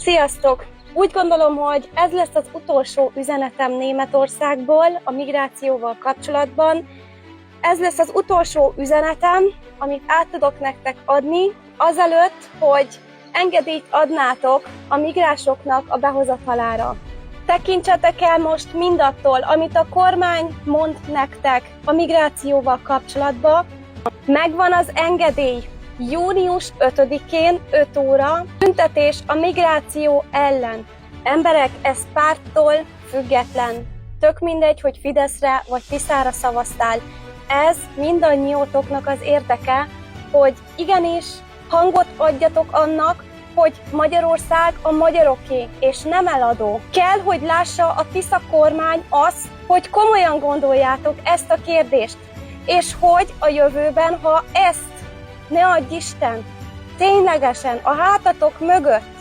Sziasztok! Úgy gondolom, hogy ez lesz az utolsó üzenetem Németországból a migrációval kapcsolatban. Ez lesz az utolsó üzenetem, amit át tudok nektek adni, azelőtt, hogy engedélyt adnátok a migránsoknak a behozatalára. Tekintsetek el most mindattól, amit a kormány mond nektek a migrációval kapcsolatban. Megvan az engedély. Június 5-én 5 óra tüntetés a migráció ellen. Emberek, ez párttól független. Tök mindegy, hogy Fideszre vagy Tiszára szavaztál. Ez mindannyiótoknak az érdeke, hogy igenis hangot adjatok annak, hogy Magyarország a magyaroké, és nem eladó. Kell, hogy lássa a Tisza kormány azt, hogy komolyan gondoljátok ezt a kérdést, és hogy a jövőben, ha ezt ne adj Isten, ténylegesen a hátatok mögött